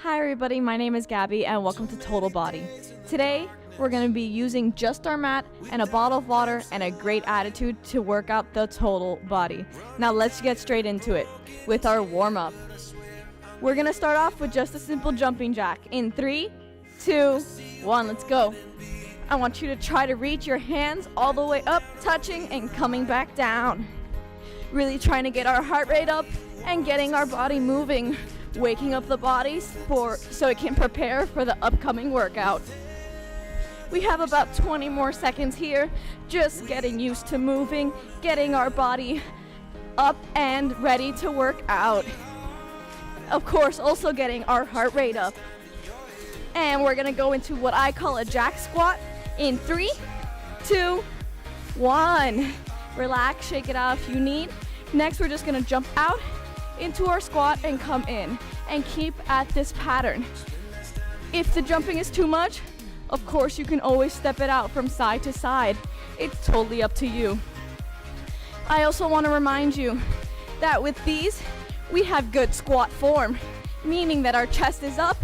Hi everybody, my name is Gaby and welcome to Total Body. Today, we're going to be using just our mat and a bottle of water and a great attitude to work out the total body. Now let's get straight into it with our warm-up. We're going to start off with just a simple jumping jack. In 3, 2, 1, let's go. I want you to try to reach your hands all the way up, touching and coming back down. Really trying to get our heart rate up and getting our body moving. Waking up the body so it can prepare for the upcoming workout. We have about 20 more seconds here, just getting used to moving, getting our body up and ready to work out. Of course, also getting our heart rate up. And we're gonna go into what I call a jack squat in 3, 2, 1. Relax, shake it out if you need. Next, we're just gonna jump out into our squat and come in and keep at this pattern. If the jumping is too much, of course you can always step it out from side to side. It's totally up to you. I also want to remind you that with these, we have good squat form, meaning that our chest is up,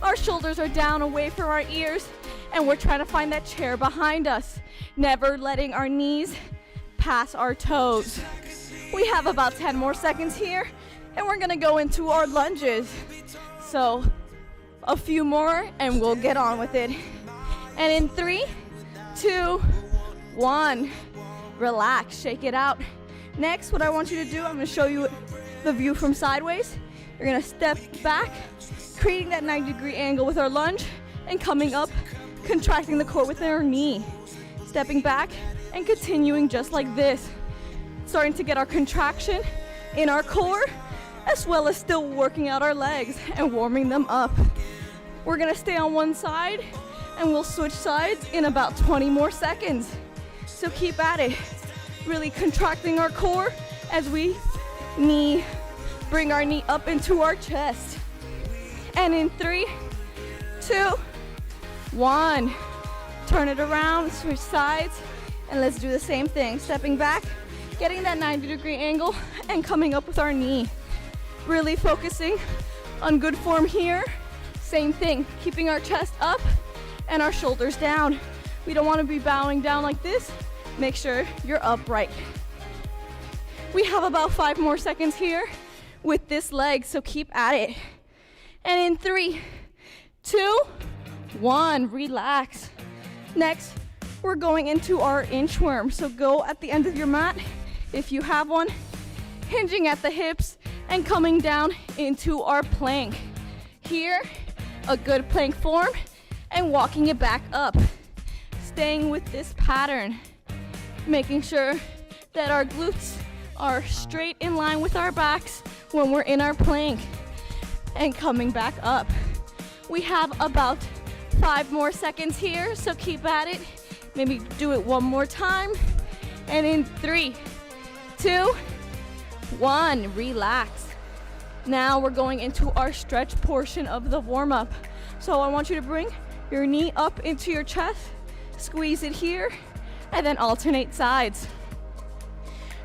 our shoulders are down away from our ears, and we're trying to find that chair behind us, never letting our knees pass our toes. We have about 10 more seconds here, and we're gonna go into our lunges. So a few more and we'll get on with it. And in 3, 2, 1, relax, shake it out. Next, what I want you to do, I'm gonna show you the view from sideways. You're gonna step back, creating that 90-degree angle with our lunge and coming up, contracting the core with our knee. Stepping back and continuing just like this. Starting to get our contraction in our core, as well as still working out our legs and warming them up. We're gonna stay on one side and we'll switch sides in about 20 more seconds. So keep at it. Really contracting our core as we bring our knee up into our chest. And in 3, 2, 1, turn it around, switch sides, and let's do the same thing. Stepping back, getting that 90-degree angle and coming up with our knee. Really focusing on good form here. Same thing, keeping our chest up and our shoulders down. We don't want to be bowing down like this. Make sure you're upright. We have about 5 more seconds here with this leg, so keep at it. And in 3, 2, 1, relax. Next, we're going into our inchworm. So go at the end of your mat, if you have one, hinging at the hips and coming down into our plank. Here, a good plank form and walking it back up. Staying with this pattern, making sure that our glutes are straight in line with our backs when we're in our plank and coming back up. We have about 5 more seconds here, so keep at it. Maybe do it one more time. And in 3, 2, 1, relax. Now we're going into our stretch portion of the warm-up. So I want you to bring your knee up into your chest, squeeze it here, and then alternate sides.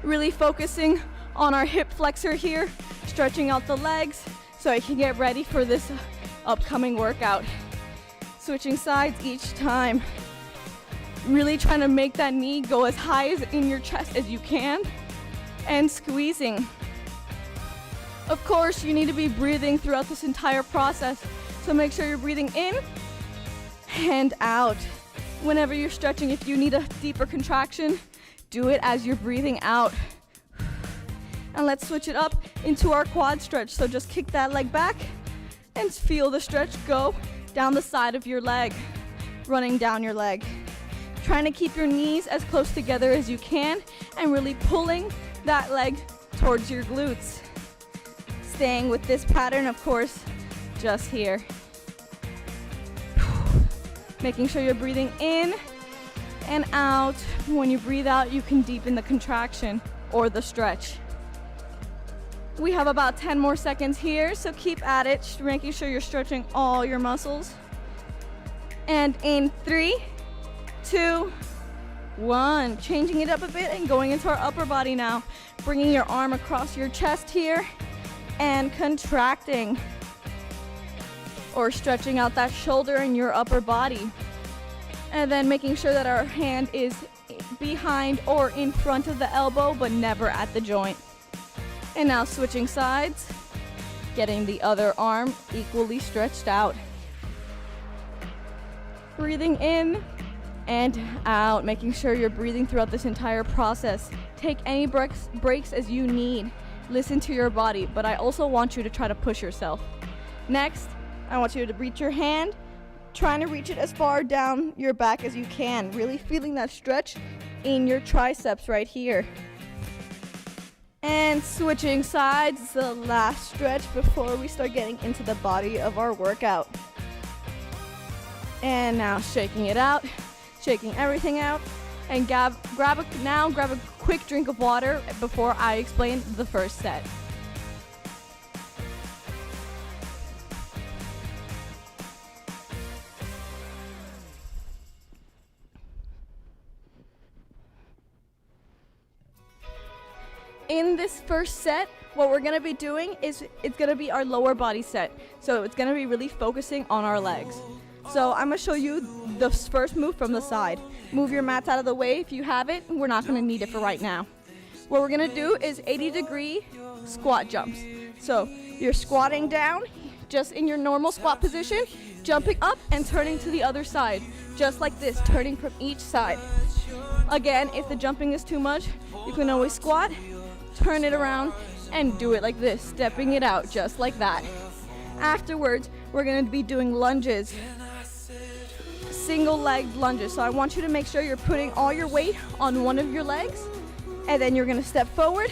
Really focusing on our hip flexor here, stretching out the legs so I can get ready for this upcoming workout. Switching sides each time. Really trying to make that knee go as high as in your chest as you can, and squeezing. Of course, you need to be breathing throughout this entire process, so make sure you're breathing in and out. Whenever you're stretching, if you need a deeper contraction, do it as you're breathing out. And let's switch it up into our quad stretch. So just kick that leg back and feel the stretch go down the side of your leg, running down your leg. Trying to keep your knees as close together as you can and really pulling that leg towards your glutes. Staying with this pattern, of course, just here. Making sure you're breathing in and out. When you breathe out, you can deepen the contraction or the stretch. We have about 10 more seconds here, so keep at it, making sure you're stretching all your muscles. And in 3, 2, 1, changing it up a bit and going into our upper body now. Bringing your arm across your chest here and contracting. or stretching out that shoulder in your upper body. And then making sure that our hand is behind or in front of the elbow, but never at the joint. And now switching sides, getting the other arm equally stretched out. Breathing in and out, making sure you're breathing throughout this entire process. Take any breaks as you need. Listen to your body, but I also want you to try to push yourself. Next, I want you to reach your hand, trying to reach it as far down your back as you can, really feeling that stretch in your triceps right here. And switching sides, the last stretch before we start getting into the body of our workout. And now shaking it out, shaking everything out, and grab a quick drink of water before I explain the first set. In this first set, what we're gonna be doing is it's gonna be our lower body set. So it's gonna be really focusing on our legs. So I'm gonna show you the first move from the side. Move your mats out of the way if you have it. We're not gonna need it for right now. What we're gonna do is 80-degree squat jumps. So you're squatting down, just in your normal squat position, jumping up and turning to the other side. Just like this, turning from each side. Again, if the jumping is too much, you can always squat, turn it around, and do it like this, stepping it out just like that. Afterwards, we're gonna be doing lunges, single leg lunges. So I want you to make sure you're putting all your weight on one of your legs, and then you're gonna step forward,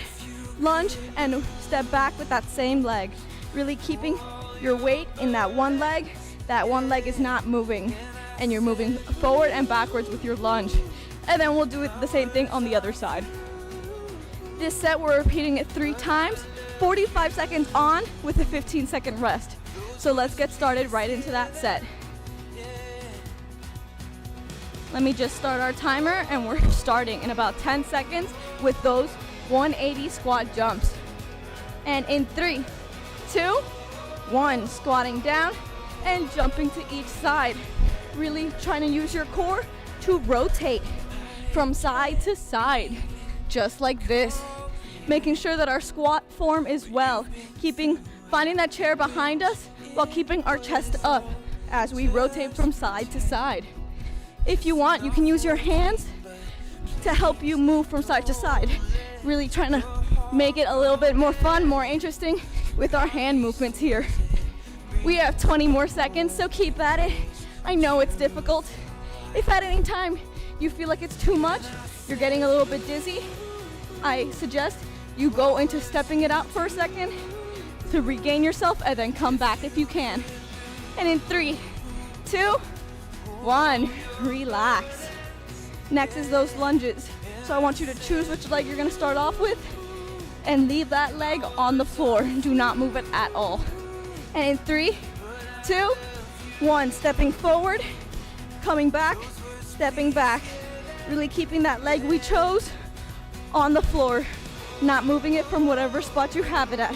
lunge, and step back with that same leg. Really keeping your weight in that one leg. That one leg is not moving, and you're moving forward and backwards with your lunge. And then we'll do the same thing on the other side. This set, we're repeating it 3 times, 45 seconds on with a 15-second rest. So let's get started right into that set. Let me just start our timer, and we're starting in about 10 seconds with those 180 squat jumps. And in 3, 2, 1, squatting down and jumping to each side. Really trying to use your core to rotate from side to side, just like this. Making sure that our squat form is well, finding that chair behind us while keeping our chest up as we rotate from side to side. If you want, you can use your hands to help you move from side to side. Really trying to make it a little bit more fun, more interesting with our hand movements here. We have 20 more seconds, so keep at it. I know it's difficult. If at any time you feel like it's too much, you're getting a little bit dizzy, I suggest you go into stepping it out for a second to regain yourself, and then come back if you can. And in 3, 2, 1, relax. Next is those lunges. So I want you to choose which leg you're gonna start off with and leave that leg on the floor. Do not move it at all. And in 3, 2, 1, stepping forward, coming back, stepping back. Really keeping that leg we chose on the floor, not moving it from whatever spot you have it at.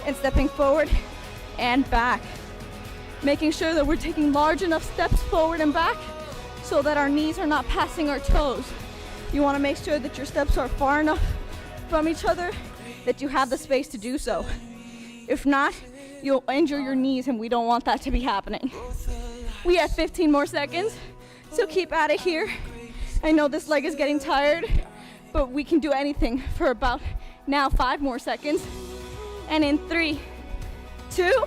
And stepping forward and back. Making sure that we're taking large enough steps forward and back so that our knees are not passing our toes. You want to make sure that your steps are far enough from each other that you have the space to do so. If not, you'll injure your knees, and we don't want that to be happening. We have 15 more seconds, so keep at it here. I know this leg is getting tired, but we can do anything for about now 5 more seconds. And in 3, 2,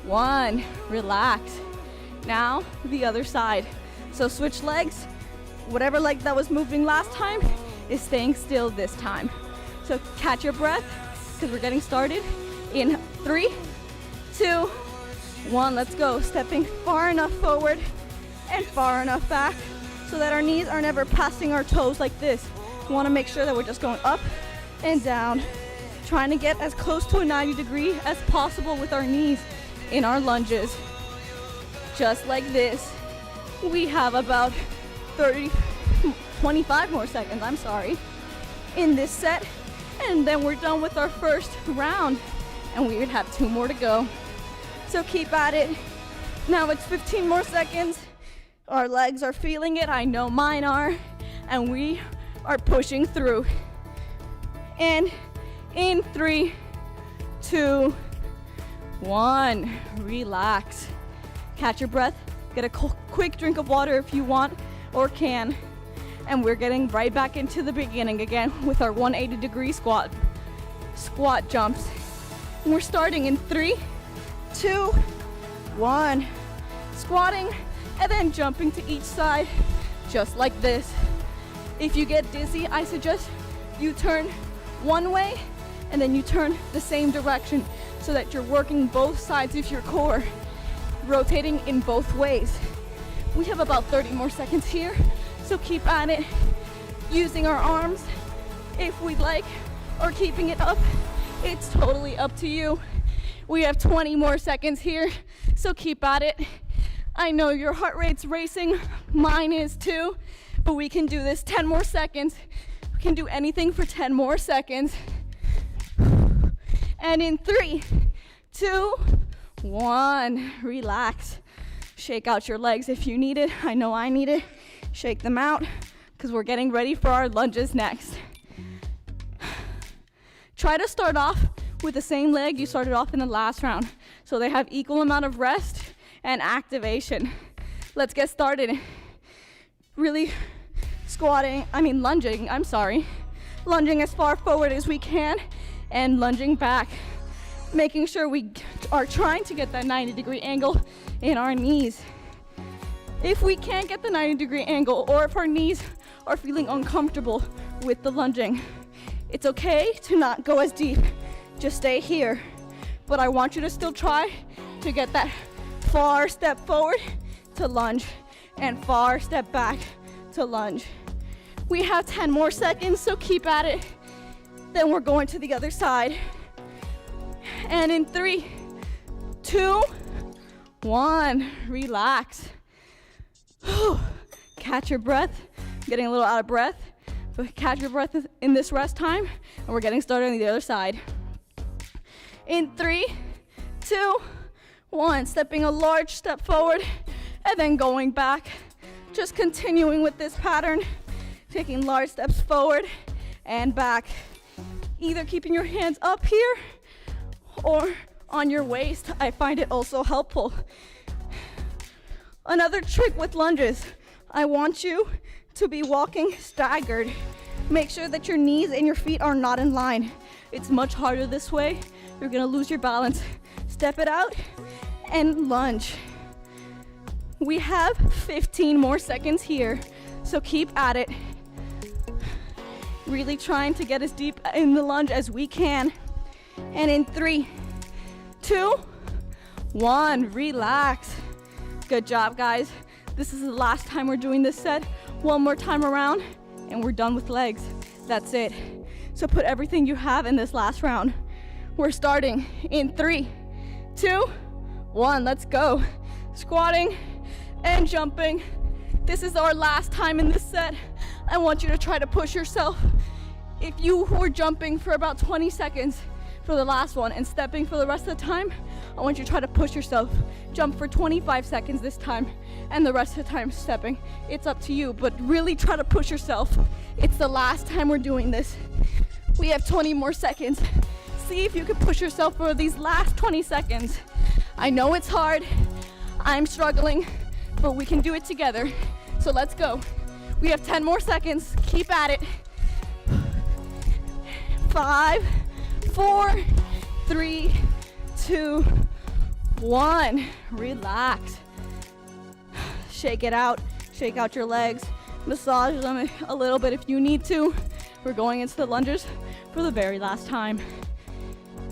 1, relax. Now the other side. So switch legs. Whatever leg that was moving last time is staying still this time. So catch your breath, because we're getting started in 3, 2, 1, let's go. Stepping far enough forward and far enough back so that our knees are never passing our toes like this. We want to make sure that we're just going up and down, trying to get as close to a 90-degree as possible with our knees in our lunges. Just like this. We have about 25 more seconds, in this set, and then we're done with our first round, and we would have 2 more to go. So keep at it. Now it's 15 more seconds. Our legs are feeling it, I know mine are, and we are pushing through. And in 3, 2, 1, relax. Catch your breath, get a quick drink of water if you want or can. And we're getting right back into the beginning again with our 180-degree squat jumps. And we're starting in 3, 2, 1. Squatting and then jumping to each side, just like this. If you get dizzy, I suggest you turn one way and then you turn the same direction so that you're working both sides of your core, rotating in both ways. We have about 30 more seconds here, so keep at it, using our arms if we'd like, or keeping it up. It's totally up to you. We have 20 more seconds here, so keep at it. I know your heart rate's racing, mine is too, but we can do this. 10 more seconds. We can do anything for 10 more seconds. And in 3, 2, 1, relax. Shake out your legs if you need it. I know I need it. Shake them out because we're getting ready for our lunges next. Try to start off with the same leg you started off in the last round, so they have equal amount of rest and activation. Let's get started. Really lunging as far forward as we can and lunging back, making sure we are trying to get that 90-degree angle in our knees. If we can't get the 90-degree angle, or if our knees are feeling uncomfortable with the lunging, it's okay to not go as deep. Just stay here. But I want you to still try to get that far step forward to lunge and far step back to lunge. We have 10 more seconds, so keep at it. Then we're going to the other side. And in 3, 2, 1, relax. Catch your breath. I'm getting a little out of breath, but catch your breath in this rest time, and we're getting started on the other side. In 3, 2, 1, stepping a large step forward and then going back. Just continuing with this pattern, taking large steps forward and back. Either keeping your hands up here or on your waist. I find it also helpful. Another trick with lunges, I want you to be walking staggered. Make sure that your knees and your feet are not in line. It's much harder this way. You're gonna lose your balance. Step it out and lunge. We have 15 more seconds here, so keep at it. Really trying to get as deep in the lunge as we can. And in 3, 2, 1, relax. Good job, guys. This is the last time we're doing this set. One more time around, and we're done with legs. That's it. So put everything you have in this last round. We're starting in 3, 2, 1, let's go. Squatting and jumping. This is our last time in this set. I want you to try to push yourself. If you were jumping for about 20 seconds for the last one and stepping for the rest of the time, I want you to try to push yourself. Jump for 25 seconds this time and the rest of the time stepping. It's up to you, but really try to push yourself. It's the last time we're doing this. We have 20 more seconds. See if you can push yourself for these last 20 seconds. I know it's hard. I'm struggling, but we can do it together. So let's go. We have 10 more seconds. Keep at it. 5, 4, 3, 2, 1. Relax. Shake it out. Shake out your legs. Massage them a little bit if you need to. We're going into the lunges for the very last time.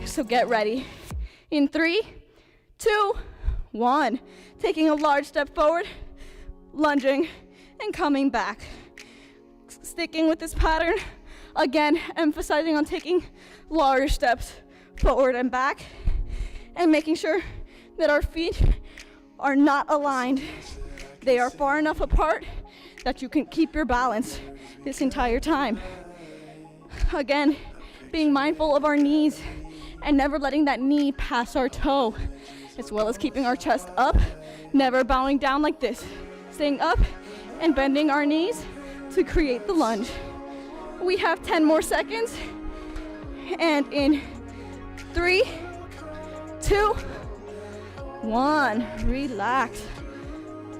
So get ready. In 3, 2, 1. Taking a large step forward, lunging, and coming back. Sticking with this pattern. Again, emphasizing on taking large steps forward and back, and making sure that our feet are not aligned. They are far enough apart that you can keep your balance this entire time. Again, being mindful of our knees and never letting that knee pass our toe. as well as keeping our chest up, never bowing down like this. Staying up and bending our knees to create the lunge. We have 10 more seconds. And in 3, 2, 1, relax.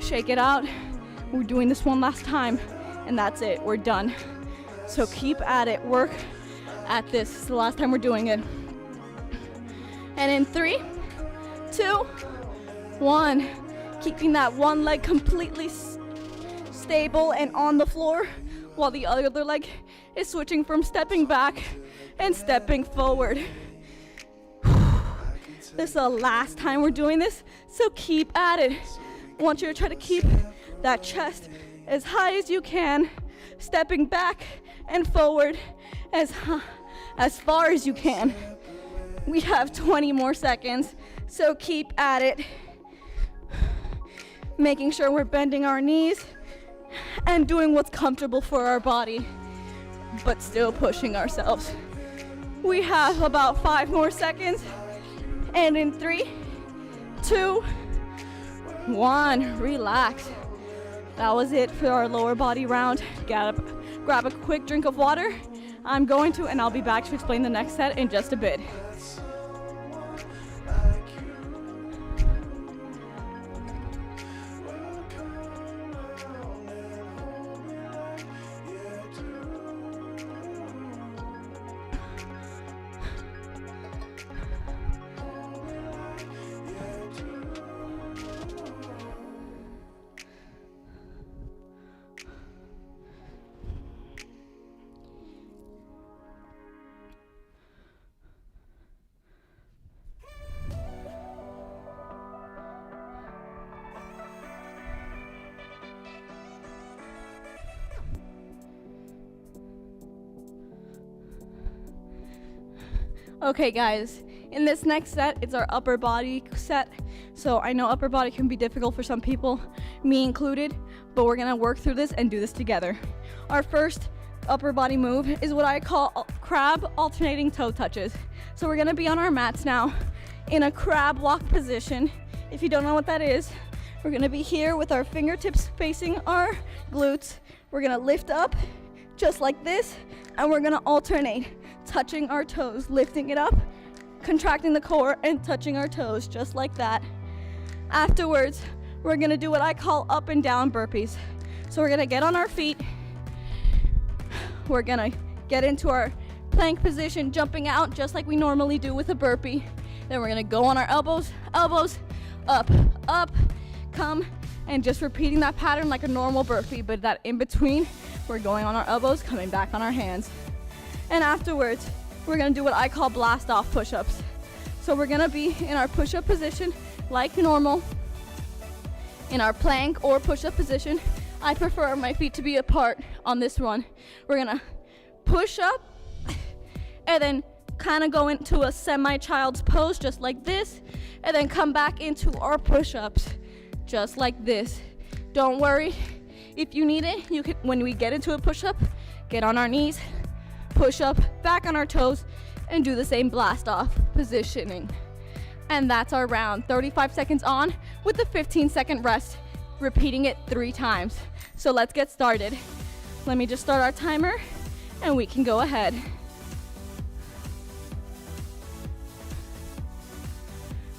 Shake it out. We're doing this one last time, and that's it, we're done. So keep at it, work at this. It's the last time we're doing it. And in 3, 2, 1, keeping that one leg completely stable and on the floor, while the other leg is switching from stepping back and stepping forward. This is the last time we're doing this, so keep at it. I want you to try to keep that chest as high as you can, stepping back and forward as far as you can. We have 20 more seconds, so keep at it. Making sure we're bending our knees and doing what's comfortable for our body, but still pushing ourselves. We have about 5 more seconds. And in 3, 2, 1, relax. That was it for our lower body round. Grab a quick drink of water. I'm going to, and I'll be back to explain the next set in just a bit. Okay guys, in this next set, it's our upper body set. So I know upper body can be difficult for some people, me included, but we're gonna work through this and do this together. Our first upper body move is what I call crab alternating toe touches. So we're gonna be on our mats now in a crab walk position. If you don't know what that is, we're gonna be here with our fingertips facing our glutes. We're gonna lift up just like this, and we're gonna alternate, touching our toes, lifting it up, contracting the core, and touching our toes just like that. Afterwards, we're gonna do what I call up and down burpees. So we're gonna get on our feet. We're gonna get into our plank position, jumping out just like we normally do with a burpee. Then we're gonna go on our elbows, up, up, come, and just repeating that pattern like a normal burpee, but that in between, we're going on our elbows, coming back on our hands. And afterwards, we're gonna do what I call blast off push-ups. So we're gonna be in our push-up position like normal. In our plank or push-up position, I prefer my feet to be apart on this one. We're gonna push up and then kind of go into a semi-child's pose just like this, and then come back into our push-ups just like this. Don't worry, if you need it, you can, when we get into a push-up, get on our knees, push up, back on our toes, and do the same blast off positioning. And that's our round. 35 seconds on with a 15-second rest, repeating it 3 times. So let's get started. Let me just start our timer and we can go ahead.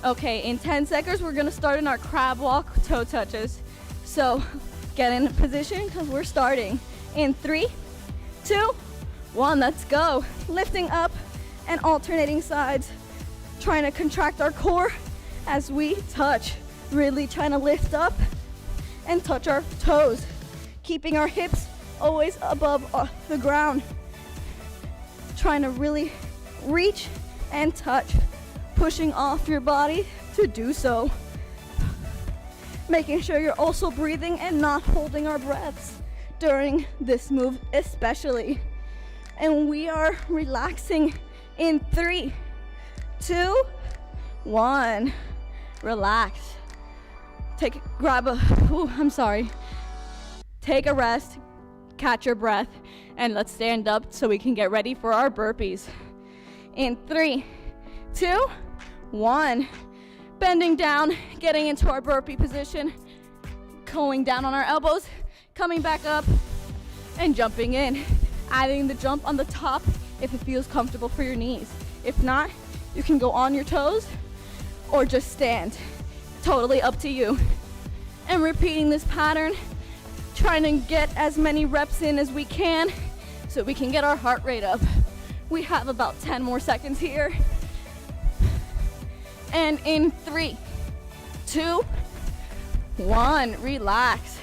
Okay, in 10 seconds, we're gonna start in our crab walk toe touches. So get in position because we're starting. In 3, 2, 1, let's go. Lifting up and alternating sides. Trying to contract our core as we touch. Really trying to lift up and touch our toes. Keeping our hips always above the ground. Trying to really reach and touch. Pushing off your body to do so. Making sure you're also breathing and not holding our breaths during this move especially. And we are relaxing in 3, 2, 1. Relax. Take a rest, catch your breath, and let's stand up so we can get ready for our burpees. In 3, 2, 1. Bending down, getting into our burpee position, going down on our elbows, coming back up, and jumping in. Adding the jump on the top if it feels comfortable for your knees. If not, you can go on your toes or just stand. Totally up to you. And repeating this pattern, trying to get as many reps in as we can so we can get our heart rate up. We have about 10 more seconds here. And in 3, 2, 1, relax.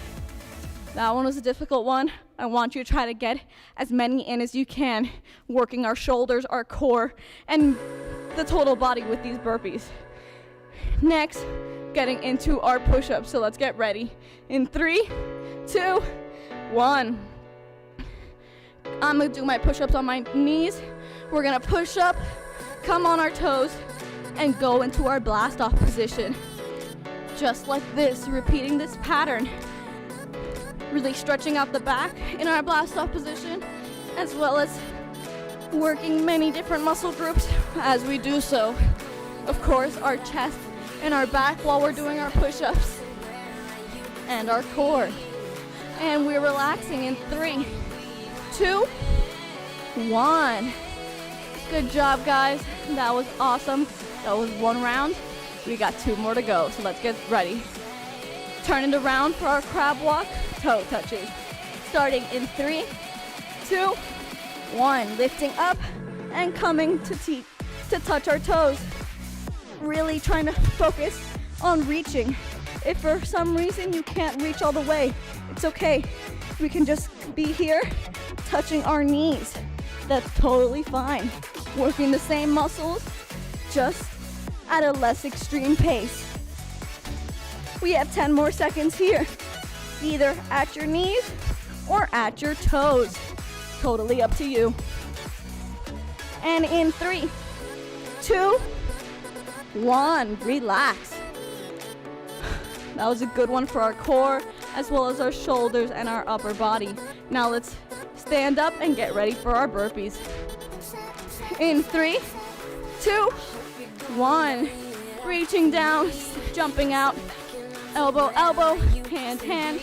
That one was a difficult one. I want you to try to get as many in as you can, working our shoulders, our core, and the total body with these burpees. Next, getting into our push-ups. So let's get ready. In 3, 2, 1. I'm gonna do my push-ups on my knees. We're gonna push up, come on our toes, and go into our blast-off position. Just like this, repeating this pattern. Really stretching out the back in our blast-off position, as well as working many different muscle groups as we do so. Of course, our chest and our back while we're doing our push-ups, and our core. And we're relaxing in 3, 2, 1. Good job, guys. That was awesome. That was one round. We got 2 more to go, so let's get ready. Turn it around for our crab walk, toe touches. Starting in 3, 2, 1. Lifting up and coming to touch our toes. Really trying to focus on reaching. If for some reason you can't reach all the way, it's okay. We can just be here touching our knees. That's totally fine. Working the same muscles, just at a less extreme pace. We have 10 more seconds here, either at your knees or at your toes. Totally up to you. And in 3, 2, 1, relax. That was a good one for our core, as well as our shoulders and our upper body. Now let's stand up and get ready for our burpees. In 3, 2, 1, reaching down, jumping out, elbow, elbow, hand, hand,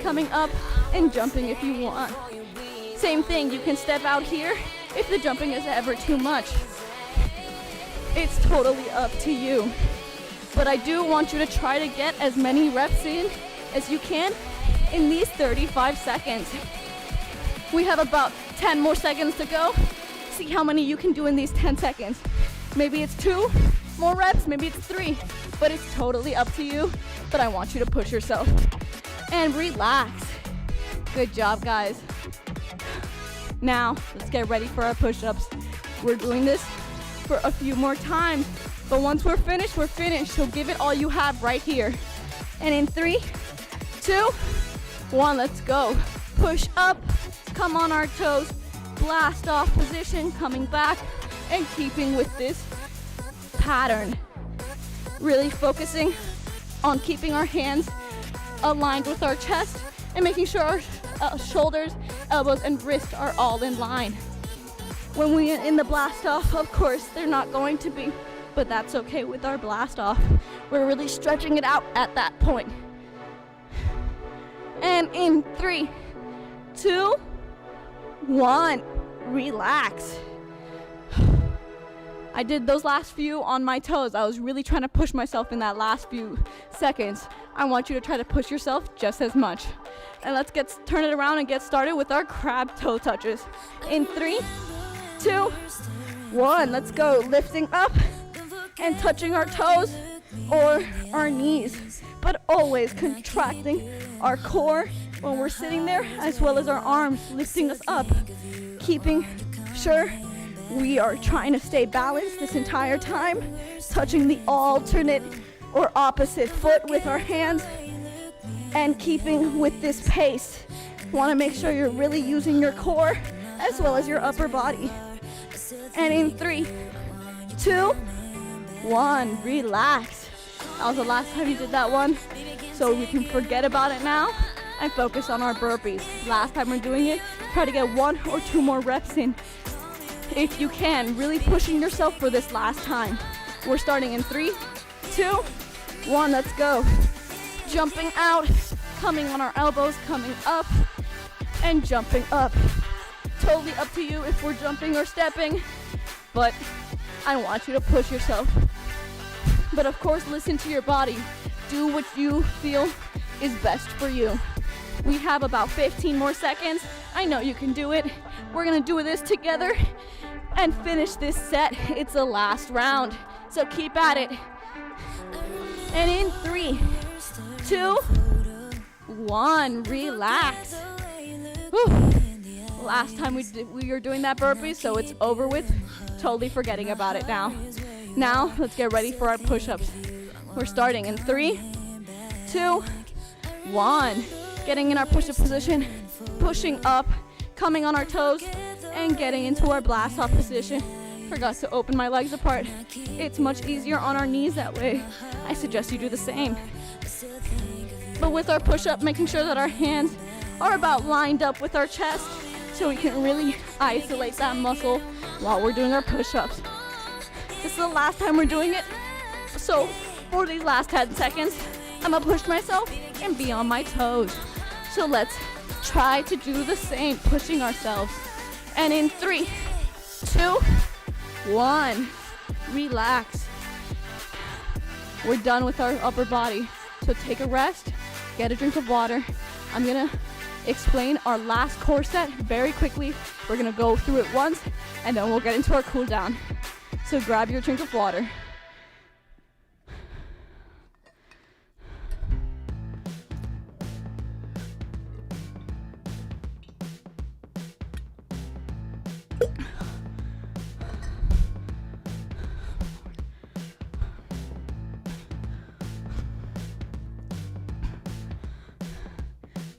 coming up and jumping if you want. Same thing, you can step out here if the jumping is ever too much. It's totally up to you. But I do want you to try to get as many reps in as you can in these 35 seconds. We have about 10 more seconds to go. See how many you can do in these 10 seconds. Maybe it's 2 more reps, maybe it's 3, but it's totally up to you. But I want you to push yourself and relax. Good job, guys. Now, let's get ready for our push-ups. We're doing this for a few more times, but once we're finished, so give it all you have right here. And in 3, 2, 1, let's go. Push up, come on our toes, blast off position, coming back, and keeping with this pattern. Really focusing on keeping our hands aligned with our chest and making sure our shoulders, elbows, and wrists are all in line. When we're in the blast off, of course, they're not going to be, but that's okay with our blast off. We're really stretching it out at that point. And in 3, 2, 1, relax. I did those last few on my toes. I was really trying to push myself in that last few seconds. I want you to try to push yourself just as much. And let's turn it around and get started with our crab toe touches. In 3, 2, 1, let's go. Lifting up and touching our toes or our knees, but always contracting our core when we're sitting there, as well as our arms lifting us up, keeping sure we are trying to stay balanced this entire time, touching the alternate or opposite foot with our hands and keeping with this pace. Want to make sure you're really using your core as well as your upper body. And in 3, 2, 1, relax. That was the last time you did that one, so we can forget about it now and focus on our burpees. Last time we're doing it, try to get 1 or 2 more reps in if you can, really pushing yourself for this last time. We're starting in 3, 2, 1, let's go. Jumping out, coming on our elbows, coming up, and jumping up. Totally up to you if we're jumping or stepping, but I want you to push yourself. But of course, listen to your body. Do what you feel is best for you. We have about 15 more seconds. I know you can do it. We're gonna do this together and finish this set. It's the last round, so keep at it. And in 3, 2, 1, relax. Whew. Last time we were doing that burpee, so it's over with. Totally forgetting about it now. Now, let's get ready for our push-ups. We're starting in 3, 2, 1. Getting in our push-up position, pushing up, coming on our toes, and getting into our blast-off position. Forgot to open my legs apart. It's much easier on our knees that way. I suggest you do the same. But with our push-up, making sure that our hands are about lined up with our chest so we can really isolate that muscle while we're doing our push-ups. This is the last time we're doing it, so for these last 10 seconds, I'm gonna push myself and be on my toes. So let's try to do the same, pushing ourselves. And in 3, 2, 1, relax. We're done with our upper body, so take a rest, get a drink of water. I'm gonna explain our last core set very quickly. We're gonna go through it once, and then we'll get into our cool down. So grab your drink of water.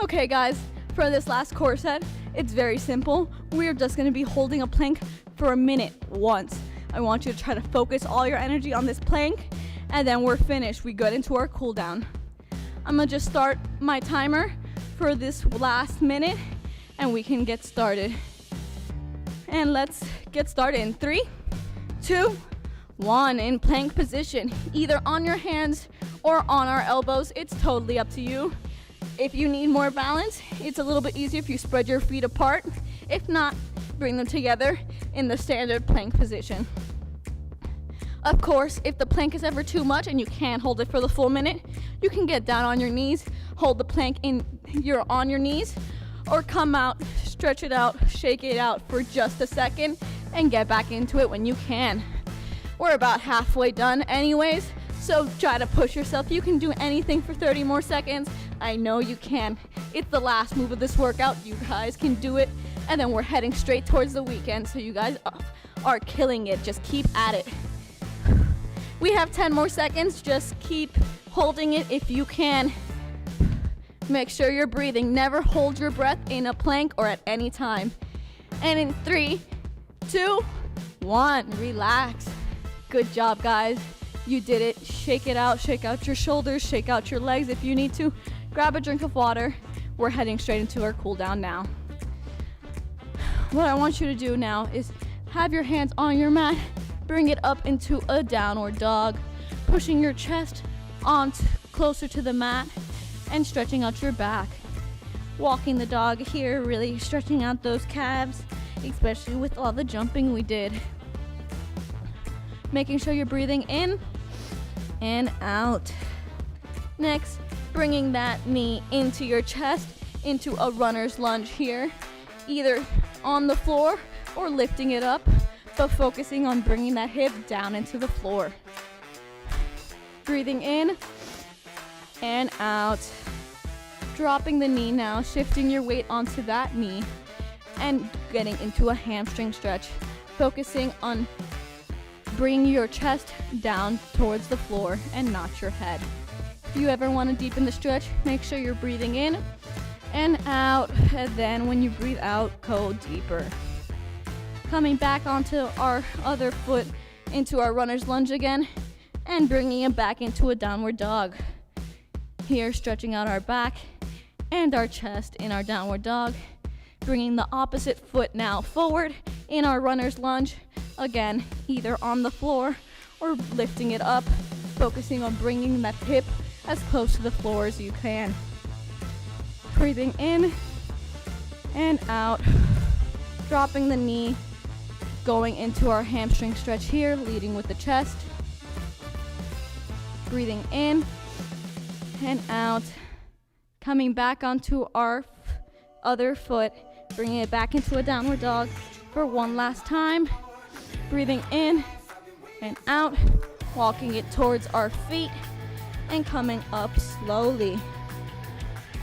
Okay guys, for this last core set, it's very simple. We're just gonna be holding a plank for a minute once. I want you to try to focus all your energy on this plank, and then we're finished. We get into our cool down. I'm gonna just start my timer for this last minute, and we can get started. And let's get started in 3, 2, 1, in plank position, either on your hands or on our elbows. It's totally up to you. If you need more balance, it's a little bit easier if you spread your feet apart. If not, bring them together in the standard plank position. Of course, if the plank is ever too much and you can't hold it for the full minute, you can get down on your knees, hold the plank you're on your knees, or come out, stretch it out, shake it out for just a second, and get back into it when you can. We're about halfway done anyways, so try to push yourself. You can do anything for 30 more seconds. I know you can. It's the last move of this workout. You guys can do it. And then we're heading straight towards the weekend, so you guys are killing it. Just keep at it. We have 10 more seconds. Just keep holding it if you can. Make sure you're breathing. Never hold your breath in a plank or at any time. And in 3, 2, 1, relax. Good job, guys. You did it. Shake it out. Shake out your shoulders. Shake out your legs if you need to. Grab a drink of water. We're heading straight into our cool down now. What I want you to do now is have your hands on your mat. Bring it up into a downward dog. Pushing your chest on closer to the mat and stretching out your back. Walking the dog here, really stretching out those calves, especially with all the jumping we did. Making sure you're breathing in and out. Next, bringing that knee into your chest, into a runner's lunge here, either on the floor or lifting it up, but focusing on bringing that hip down into the floor. Breathing in and out. Dropping the knee now, shifting your weight onto that knee and getting into a hamstring stretch, focusing on bringing your chest down towards the floor and not your head. If you ever want to deepen the stretch, make sure you're breathing in and out, and then when you breathe out, go deeper. Coming back onto our other foot into our runner's lunge again and bringing it back into a downward dog. Here, stretching out our back and our chest in our downward dog. Bringing the opposite foot now forward in our runner's lunge. Again, either on the floor or lifting it up focusing on bringing that hip as close to the floor as you can. Breathing in and out, dropping the knee, going into our hamstring stretch here, leading with the chest. Breathing in and out, coming back onto our other foot, bringing it back into a downward dog for one last time. Breathing in and out, walking it towards our feet and coming up slowly.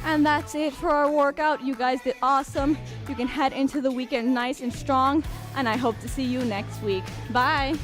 And that's it for our workout. You guys did awesome. You can head into the weekend nice and strong, and I hope to see you next week. Bye.